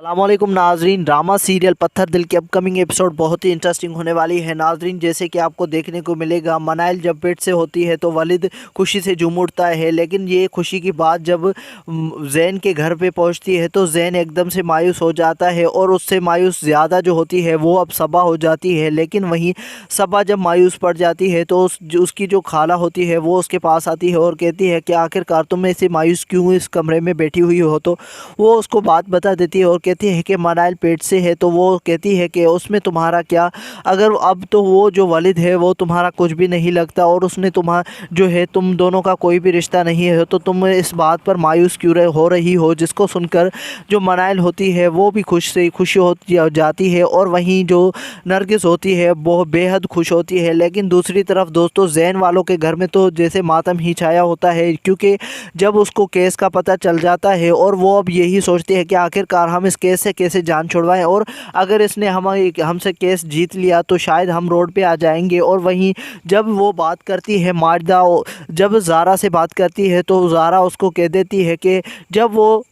अस्सलामुअलैकुम नाजरीन। Drama serial पत्थर दिल की अपकमिंग एपिसोड बहुत ही इंटरेस्टिंग होने वाली है नाजरीन। जैसे कि आपको देखने को मिलेगा, मनाइल जब पेट से होती है तो वलिद खुशी से झूम उठता है, लेकिन ये खुशी की बात जब जैन के घर पे पहुंचती है तो जैन एकदम से मायूस हो जाता है और उससे मायूस ज़्यादा जो होती है वो अब सबा हो जाती है। लेकिन वहीं सबा जब मायूस पड़ जाती है तो उसकी जो खाला होती है वो उसके पास आती है और कहती है कि आखिरकार तुम ऐसे मायूस क्यों इस कमरे में बैठी हुई हो। तो वो उसको बात बता देती है और कहती है कि मनाइल पेट से है। तो वो कहती है कि उसमें तुम्हारा क्या, अगर अब तो वो जो वालिद है वो तुम्हारा कुछ भी नहीं लगता और उसने जो है तुम दोनों का कोई भी रिश्ता नहीं है, तो तुम इस बात पर मायूस क्यों हो रही हो। जिसको सुनकर जो मनाइल होती है वो भी खुशी हो जाती है और वहीं जो नरगिस होती है वो बेहद खुश होती है। लेकिन दूसरी तरफ दोस्तों, जैन वालों के घर में तो जैसे मातम ही छाया होता है, क्योंकि जब उसको केस का पता चल जाता है और वो अब यही सोचती है कि आखिरकार हम इस केस से कैसे जान छुड़वाएं, और अगर इसने हमसे केस जीत लिया तो शायद हम रोड पे आ जाएंगे। और वहीं जब वो बात करती है माजदा, जब ज़ारा से बात करती है तो ज़ारा उसको कह देती है कि जब वो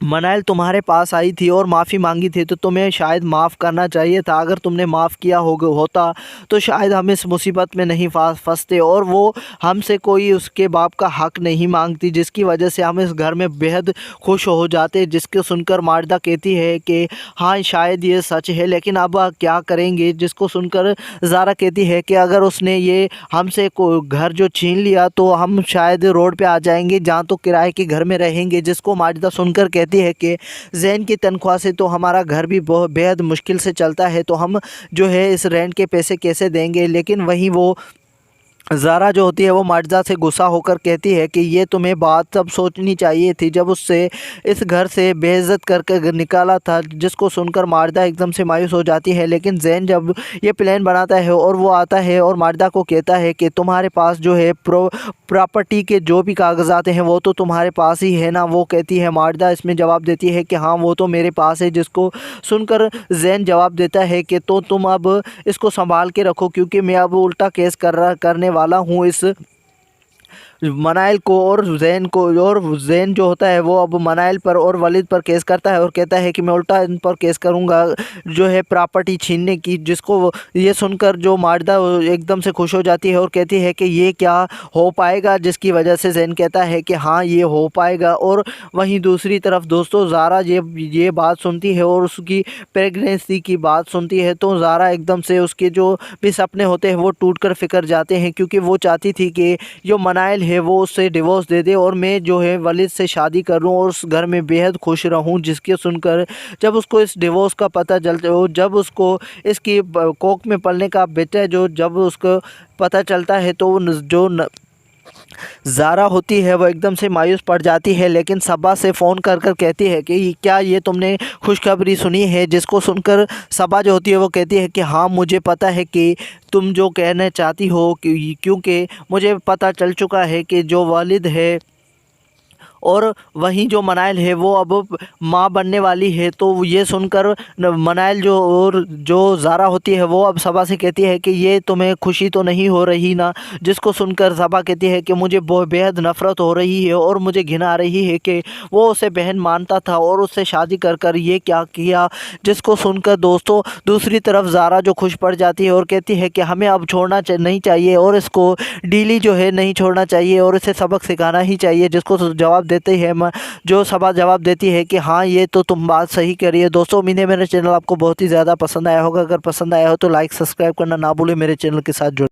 मनाइल तुम्हारे पास आई थी और माफ़ी मांगी थी तो तुम्हें शायद माफ़ करना चाहिए था। अगर तुमने माफ़ किया होता तो शायद हम इस मुसीबत में नहीं फंसते और वो हमसे कोई उसके बाप का हक नहीं मांगती, जिसकी वजह से हम इस घर में बेहद खुश हो जाते। जिसको सुनकर माजदा कहती है कि हाँ शायद ये सच है, लेकिन अब क्या करेंगे। जिसको सुनकर ज़ारा कहती है कि अगर उसने ये हमसे घर जो छीन लिया तो हम शायद रोड पे आ जाएंगे, जहाँ तो किराए के घर में रहेंगे। जिसको माजदा सुनकर कहती है कि जैन की तनख्वाह से तो हमारा घर भी बहुत बेहद मुश्किल से चलता है, तो हम जो है इस रेंट के पैसे कैसे देंगे। लेकिन वहीं वो ज़ारा जो होती है वो माजदा से गुस्सा होकर कहती है कि ये तुम्हें बात तब सोचनी चाहिए थी जब उससे इस घर से बेइज्जत करके निकाला था। जिसको सुनकर माजदा एकदम से मायूस हो जाती है। लेकिन जैन जब ये प्लान बनाता है और वो आता है और माजदा को कहता है कि तुम्हारे पास जो है प्रॉपर्टी के जो भी कागजात हैं वो तो तुम्हारे पास ही है ना। वो कहती है, माजदा इसमें जवाब देती है कि हाँ वो तो मेरे पास है। जिसको सुनकर जैन जवाब देता है कि तो तुम अब इसको संभाल के रखो, क्योंकि मैं अब उल्टा केस करने वाला हूँ इस मनाइल को और जैन को। और जैन जो होता है वो अब मनाइल पर और वलिद पर केस करता है और कहता है कि मैं उल्टा इन पर केस करूँगा जो है प्रॉपर्टी छीनने की। जिसको ये सुनकर जो माजदा एकदम से खुश हो जाती है और कहती है कि ये क्या हो पाएगा। जिसकी वजह से जैन कहता है कि हाँ ये हो पाएगा। और वहीं दूसरी तरफ दोस्तों, ज़ारा ये बात सुनती है और उसकी प्रेगनेंसी की बात सुनती है तो ज़ारा एकदम से उसके जो भी सपने होते हैं वो टूट कर फिकर जाते हैं, क्योंकि वो चाहती थी कि जो मनाइल है वो उससे डिवोर्स दे दे और मैं जो है वलिद से शादी करूं और उस घर में बेहद खुश रहूं। जिसके सुनकर जब उसको इस डिवोर्स का पता चलता है, जब उसको इसकी कोख में पलने का बेटा जब उसको पता चलता है तो ज़ारा होती है वो एकदम से मायूस पड़ जाती है। लेकिन सबा से फ़ोन कर कर कहती है कि क्या ये तुमने खुशखबरी सुनी है। जिसको सुनकर सबा जो होती है वो कहती है कि हाँ मुझे पता है कि तुम जो कहना चाहती हो, क्योंकि मुझे पता चल चुका है कि जो वालिद है और वहीं जो मनाइल है वो अब माँ बनने वाली है। तो ये सुनकर मनाइल जो ज़ारा होती है वो अब सबा से कहती है कि ये तुम्हें खुशी तो नहीं हो रही ना। जिसको सुनकर सबा कहती है कि मुझे बेहद नफ़रत हो रही है और मुझे घिन आ रही है कि वो उसे बहन मानता था और उससे शादी कर कर ये क्या किया। जिसको सुनकर दोस्तों दूसरी तरफ ज़ारा जो खुश पड़ जाती है और कहती है कि हमें अब छोड़ना नहीं चाहिए और इसको डीली जो है नहीं छोड़ना चाहिए और इसे सबक सिखाना ही चाहिए। जिसको जवाब देते हैं जो सबा जवाब देती है कि हाँ ये तो तुम बात सही कह रही है। दोस्तों उम्मीद है मेरा चैनल आपको बहुत ही ज़्यादा पसंद आया होगा। अगर पसंद आया हो तो लाइक सब्सक्राइब करना ना भूलें। मेरे चैनल के साथ जुड़